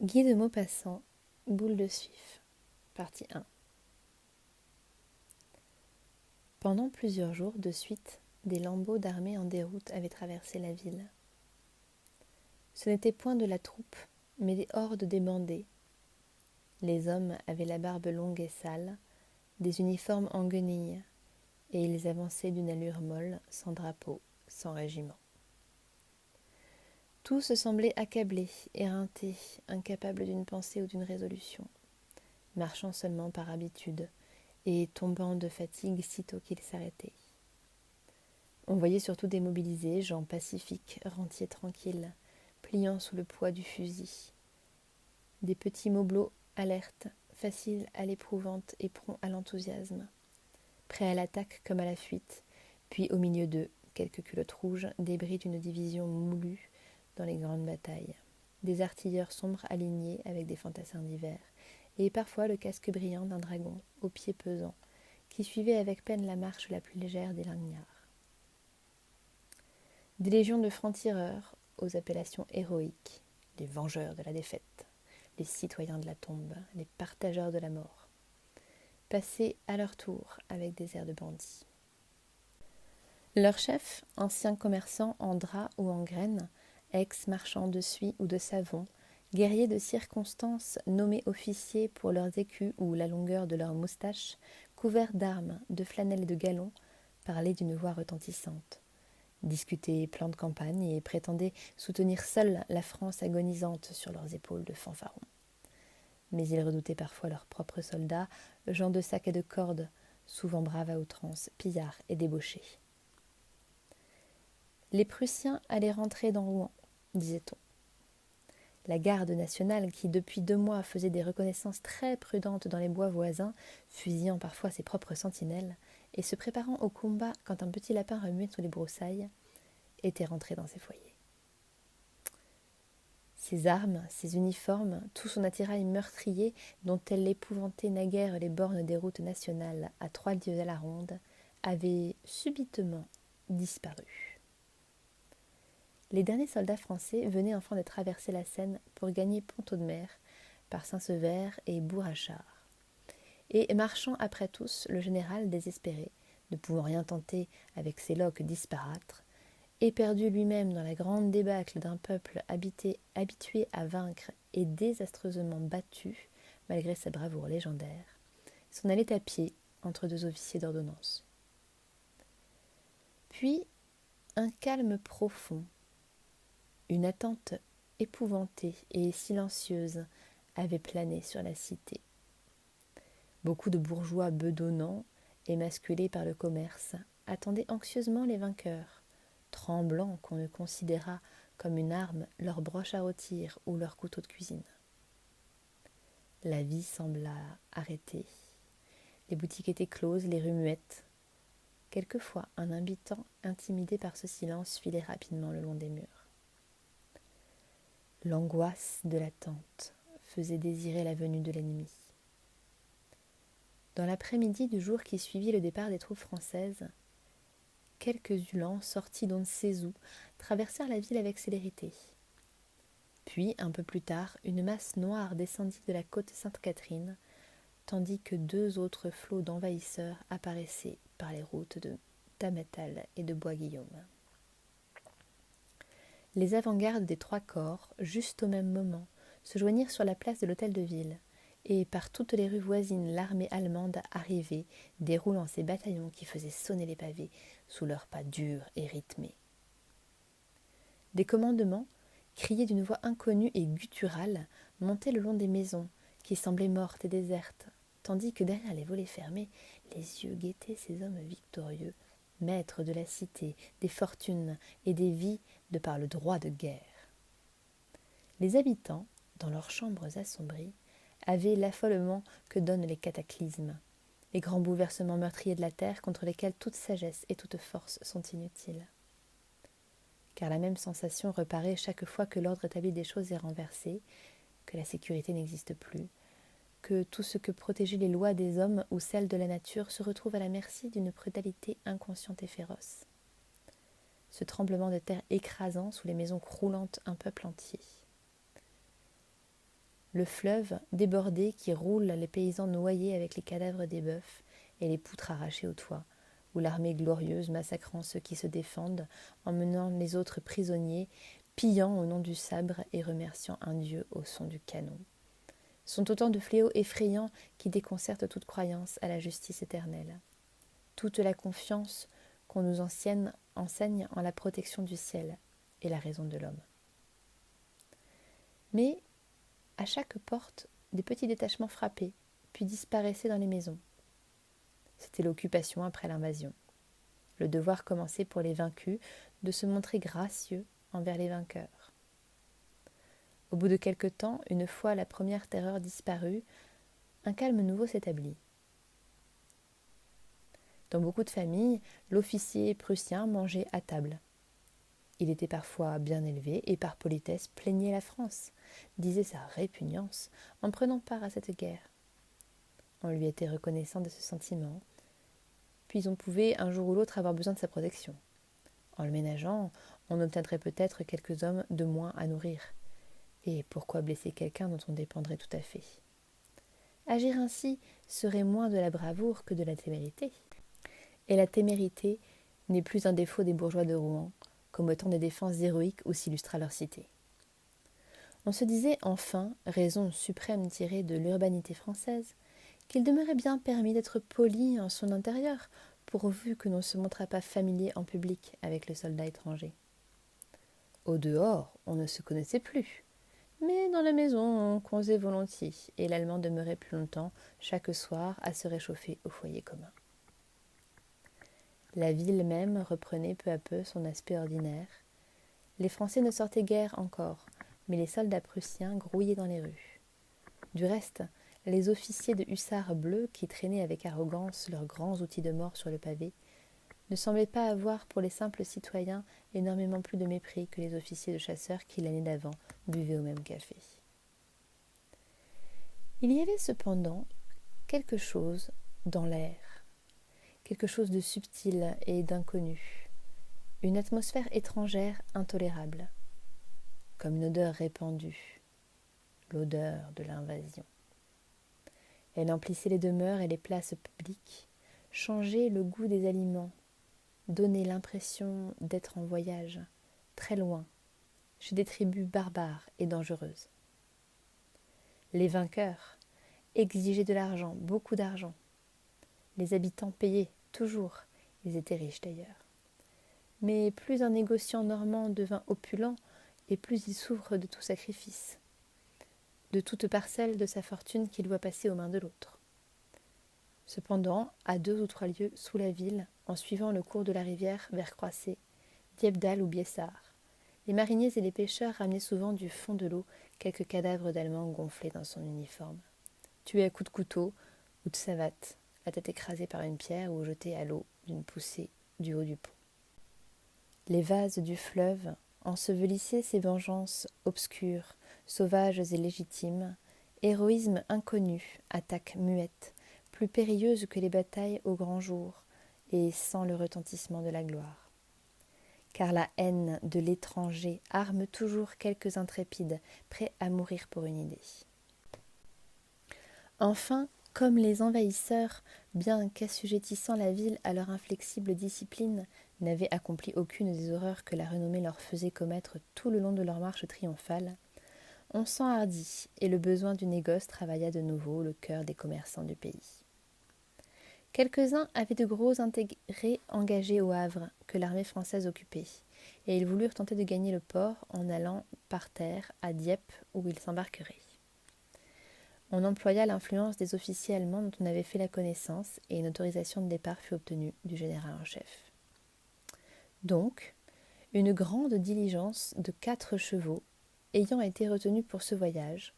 Guy de Maupassant, Boule de Suif, partie 1. Pendant plusieurs jours de suite, des lambeaux d'armée en déroute avaient traversé la ville. Ce n'était point de la troupe, mais des hordes débandées. Les hommes avaient la barbe longue et sale, des uniformes en guenilles, et ils avançaient d'une allure molle, sans drapeau, sans régiment. Tous semblaient accablés, éreintés, incapables d'une pensée ou d'une résolution, marchant seulement par habitude, et tombant de fatigue sitôt qu'ils s'arrêtaient. On voyait surtout des mobilisés, gens pacifiques, rentiers tranquilles, pliant sous le poids du fusil. Des petits mobelots alertes, faciles à l'éprouvante et prompts à l'enthousiasme, prêts à l'attaque comme à la fuite, puis au milieu d'eux, quelques culottes rouges, débris d'une division moulue dans les grandes batailles. Des artilleurs sombres alignés avec des fantassins d'hiver, et parfois le casque brillant d'un dragon, aux pieds pesants, qui suivait avec peine la marche la plus légère des lignards. Des légions de francs-tireurs aux appellations héroïques, les vengeurs de la défaite, les citoyens de la tombe, les partageurs de la mort, passaient à leur tour avec des airs de bandits. Leur chef, ancien commerçant en draps ou en graines, ex-marchand de suie ou de savon, guerriers de circonstance nommés officiers pour leurs écus ou la longueur de leurs moustaches, couverts d'armes, de flanelles et de galons, parlaient d'une voix retentissante, discutaient plans de campagne et prétendaient soutenir seuls la France agonisante sur leurs épaules de fanfarons. Mais ils redoutaient parfois leurs propres soldats, gens de sac et de cordes, souvent braves à outrance, pillards et débauchés. Les Prussiens allaient rentrer dans Rouen, disait-on. La garde nationale, qui depuis 2 mois faisait des reconnaissances très prudentes dans les bois voisins, fusillant parfois ses propres sentinelles, et se préparant au combat quand un petit lapin remuait sous les broussailles, était rentrée dans ses foyers. Ses armes, ses uniformes, tout son attirail meurtrier, dont elle épouvantait naguère les bornes des routes nationales à 3 lieues à la ronde, avait subitement disparu. Les derniers soldats français venaient enfin de traverser la Seine pour gagner Pont-Audemer par Saint-Sever et Bourg-Achard. Et marchant après tous, le général désespéré, ne pouvant rien tenter avec ses loques disparates, éperdu lui-même dans la grande débâcle d'un peuple habitué à vaincre et désastreusement battu, malgré sa bravoure légendaire, s'en allait à pied entre 2 officiers d'ordonnance. Puis, un calme profond, une attente épouvantée et silencieuse avait plané sur la cité. Beaucoup de bourgeois bedonnants, émasculés par le commerce, attendaient anxieusement les vainqueurs, tremblants qu'on ne considérât comme une arme leur broche à rôtir ou leur couteau de cuisine. La vie sembla arrêtée. Les boutiques étaient closes, les rues muettes. Quelquefois, un habitant, intimidé par ce silence, filait rapidement le long des murs. L'angoisse de l'attente faisait désirer la venue de l'ennemi. Dans l'après-midi du jour qui suivit le départ des troupes françaises, quelques ulans sortis d'on ne sait où traversèrent la ville avec célérité. Puis, un peu plus tard, une masse noire descendit de la côte Sainte-Catherine, tandis que 2 autres flots d'envahisseurs apparaissaient par les routes de Tametal et de Bois-Guillaume. Les avant-gardes des 3 corps, juste au même moment, se joignirent sur la place de l'hôtel de ville, et par toutes les rues voisines l'armée allemande arrivait, déroulant ses bataillons qui faisaient sonner les pavés sous leurs pas durs et rythmés. Des commandements, criés d'une voix inconnue et gutturale, montaient le long des maisons, qui semblaient mortes et désertes, tandis que derrière les volets fermés, les yeux guettaient ces hommes victorieux, maîtres de la cité, des fortunes et des vies de par le droit de guerre. Les habitants, dans leurs chambres assombries, avaient l'affolement que donnent les cataclysmes, les grands bouleversements meurtriers de la terre contre lesquels toute sagesse et toute force sont inutiles. Car la même sensation reparaît chaque fois que l'ordre établi des choses est renversé, que la sécurité n'existe plus, que tout ce que protégeait les lois des hommes ou celles de la nature se retrouve à la merci d'une brutalité inconsciente et féroce. Ce tremblement de terre écrasant sous les maisons croulantes un peuple entier. Le fleuve débordé qui roule les paysans noyés avec les cadavres des bœufs et les poutres arrachées au toit, ou l'armée glorieuse massacrant ceux qui se défendent, emmenant les autres prisonniers, pillant au nom du sabre et remerciant un dieu au son du canon, sont autant de fléaux effrayants qui déconcertent toute croyance à la justice éternelle. Toute la confiance qu'on nous enseigne en la protection du ciel et la raison de l'homme. Mais à chaque porte, des petits détachements frappaient, puis disparaissaient dans les maisons. C'était l'occupation après l'invasion. Le devoir commençait pour les vaincus de se montrer gracieux envers les vainqueurs. Au bout de quelque temps, une fois la première terreur disparue, un calme nouveau s'établit. Dans beaucoup de familles, l'officier prussien mangeait à table. Il était parfois bien élevé et par politesse plaignait la France, disait sa répugnance en prenant part à cette guerre. On lui était reconnaissant de ce sentiment, puis on pouvait un jour ou l'autre avoir besoin de sa protection. En le ménageant, on obtiendrait peut-être quelques hommes de moins à nourrir. Et pourquoi blesser quelqu'un dont on dépendrait tout à fait ? Agir ainsi serait moins de la bravoure que de la témérité. Et la témérité n'est plus un défaut des bourgeois de Rouen, comme autant des défenses héroïques où s'illustra leur cité. On se disait enfin, raison suprême tirée de l'urbanité française, qu'il demeurait bien permis d'être poli en son intérieur, pourvu que l'on ne se montrât pas familier en public avec le soldat étranger. Au dehors, on ne se connaissait plus, mais dans la maison, on causait volontiers, et l'Allemand demeurait plus longtemps, chaque soir, à se réchauffer au foyer commun. La ville même reprenait peu à peu son aspect ordinaire. Les Français ne sortaient guère encore, mais les soldats prussiens grouillaient dans les rues. Du reste, les officiers de hussards bleus, qui traînaient avec arrogance leurs grands outils de mort sur le pavé, ne semblaient pas avoir pour les simples citoyens énormément plus de mépris que les officiers de chasseurs qui, l'année d'avant, buvaient au même café. Il y avait cependant quelque chose dans l'air, quelque chose de subtil et d'inconnu, une atmosphère étrangère intolérable, comme une odeur répandue, l'odeur de l'invasion. Elle emplissait les demeures et les places publiques, changeait le goût des aliments, donnait l'impression d'être en voyage, très loin, chez des tribus barbares et dangereuses. Les vainqueurs exigeaient de l'argent, beaucoup d'argent. Les habitants payaient, toujours, ils étaient riches d'ailleurs. Mais plus un négociant normand devint opulent, et plus il souffre de tout sacrifice, de toute parcelle de sa fortune qu'il doit passer aux mains de l'autre. Cependant, à 2 ou 3 lieues sous la ville, en suivant le cours de la rivière vers Croissé, Diepdal ou Biessard, les mariniers et les pêcheurs ramenaient souvent du fond de l'eau quelques cadavres d'Allemands gonflés dans son uniforme, tués à coups de couteau ou de savate, la tête écrasée par une pierre ou jetés à l'eau d'une poussée du haut du pont. Les vases du fleuve ensevelissaient ces vengeances obscures, sauvages et légitimes, héroïsme inconnu, attaque muette, plus périlleuse que les batailles au grand jour, et sans le retentissement de la gloire. Car la haine de l'étranger arme toujours quelques intrépides, prêts à mourir pour une idée. Enfin, comme les envahisseurs, bien qu'assujettissant la ville à leur inflexible discipline, n'avaient accompli aucune des horreurs que la renommée leur faisait commettre tout le long de leur marche triomphale, on s'enhardit et le besoin du négoce travailla de nouveau le cœur des commerçants du pays. Quelques-uns avaient de gros intérêts engagés au Havre que l'armée française occupait, et ils voulurent tenter de gagner le port en allant par terre à Dieppe où ils s'embarqueraient. On employa l'influence des officiers allemands dont on avait fait la connaissance et une autorisation de départ fut obtenue du général en chef. Donc, une grande diligence de 4 chevaux ayant été retenue pour ce voyage,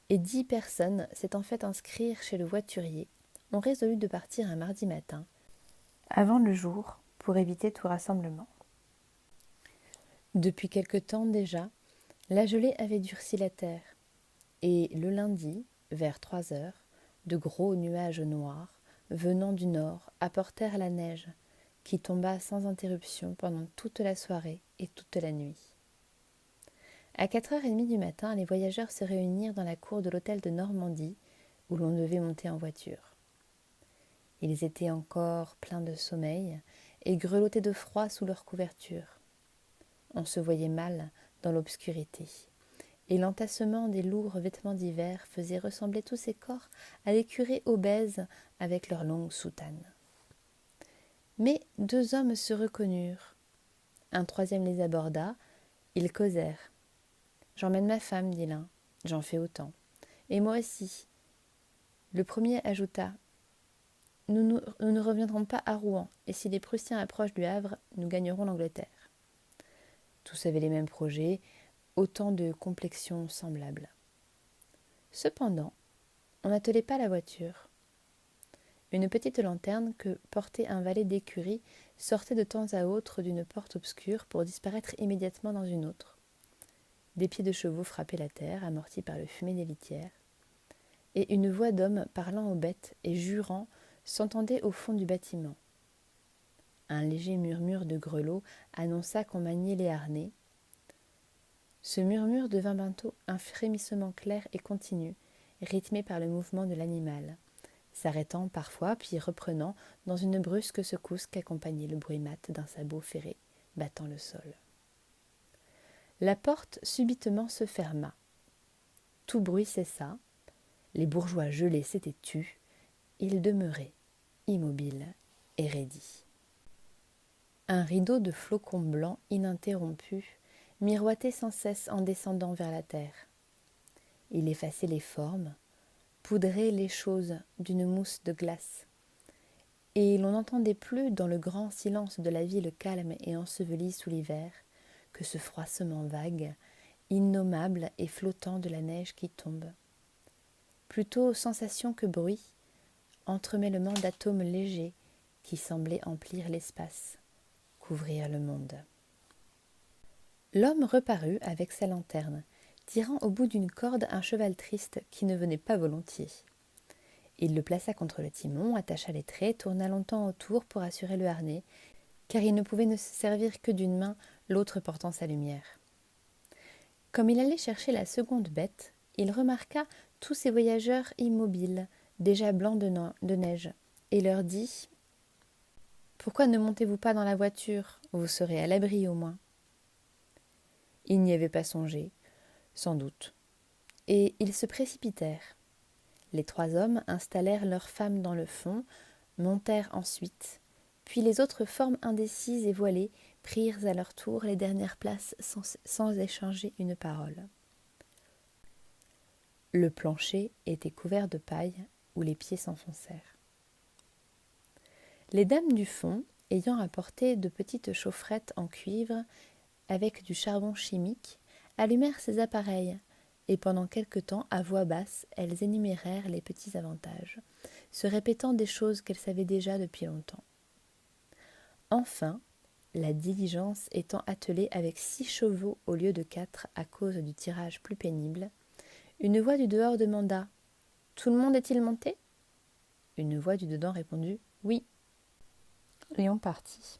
et 10 personnes s'étant fait inscrire chez le voiturier, on résolut de partir un mardi matin, avant le jour, pour éviter tout rassemblement. Depuis quelque temps déjà, la gelée avait durci la terre, et le lundi, vers 3 heures, de gros nuages noirs, venant du nord, apportèrent la neige, qui tomba sans interruption pendant toute la soirée et toute la nuit. À 4h30 du matin, les voyageurs se réunirent dans la cour de l'hôtel de Normandie, où l'on devait monter en voiture. Ils étaient encore pleins de sommeil et grelottés de froid sous leurs couvertures. On se voyait mal dans l'obscurité, et l'entassement des lourds vêtements d'hiver faisait ressembler tous ces corps à des curés obèses avec leurs longues soutanes. Mais 2 hommes se reconnurent. Un troisième les aborda. Ils causèrent. « J'emmène ma femme, dit l'un. J'en fais autant. Et moi aussi. » Le premier ajouta. Nous ne reviendrons pas à Rouen, et si les Prussiens approchent du Havre, nous gagnerons l'Angleterre. » Tous avaient les mêmes projets, autant de complexions semblables. Cependant, on n'attelait pas la voiture. Une petite lanterne que portait un valet d'écurie sortait de temps à autre d'une porte obscure pour disparaître immédiatement dans une autre. Des pieds de chevaux frappaient la terre, amortis par le fumet des litières, et une voix d'homme parlant aux bêtes et jurant s'entendait au fond du bâtiment. Un léger murmure de grelots annonça qu'on maniait les harnais. Ce murmure devint bientôt un frémissement clair et continu, rythmé par le mouvement de l'animal, s'arrêtant parfois puis reprenant dans une brusque secousse qu'accompagnait le bruit mat d'un sabot ferré battant le sol. La porte subitement se ferma. Tout bruit cessa. Les bourgeois gelés s'étaient tus. Ils demeuraient immobiles et raidis. Un rideau de flocons blancs ininterrompu miroitait sans cesse en descendant vers la terre. Il effaçait les formes, poudrait les choses d'une mousse de glace. Et l'on n'entendait plus dans le grand silence de la ville calme et ensevelie sous l'hiver que ce froissement vague, innommable et flottant de la neige qui tombe. Plutôt sensation que bruit, entremêlement d'atomes légers qui semblaient emplir l'espace, couvrir le monde. L'homme reparut avec sa lanterne, tirant au bout d'une corde un cheval triste qui ne venait pas volontiers. Il le plaça contre le timon, attacha les traits, tourna longtemps autour pour assurer le harnais, car il ne pouvait ne se servir que d'une main, l'autre portant sa lumière. Comme il allait chercher la seconde bête, il remarqua tous ces voyageurs immobiles, déjà blancs de neige, et leur dit « Pourquoi ne montez-vous pas dans la voiture? Vous serez à l'abri au moins. » Ils n'y avaient pas songé, sans doute, et ils se précipitèrent. Les 3 hommes installèrent leurs femmes dans le fond, montèrent ensuite, puis les autres formes indécises et voilées prirent à leur tour les dernières places sans échanger une parole. Le plancher était couvert de paille où les pieds s'enfoncèrent. Les dames du fond, ayant apporté de petites chaufferettes en cuivre avec du charbon chimique, allumèrent ces appareils, et pendant quelque temps, à voix basse, elles énumérèrent les petits avantages, se répétant des choses qu'elles savaient déjà depuis longtemps. Enfin, la diligence étant attelée avec 6 chevaux au lieu de 4 à cause du tirage plus pénible, une voix du dehors demanda « Tout le monde est-il monté ?» Une voix du dedans répondit « Oui ». Léon partit.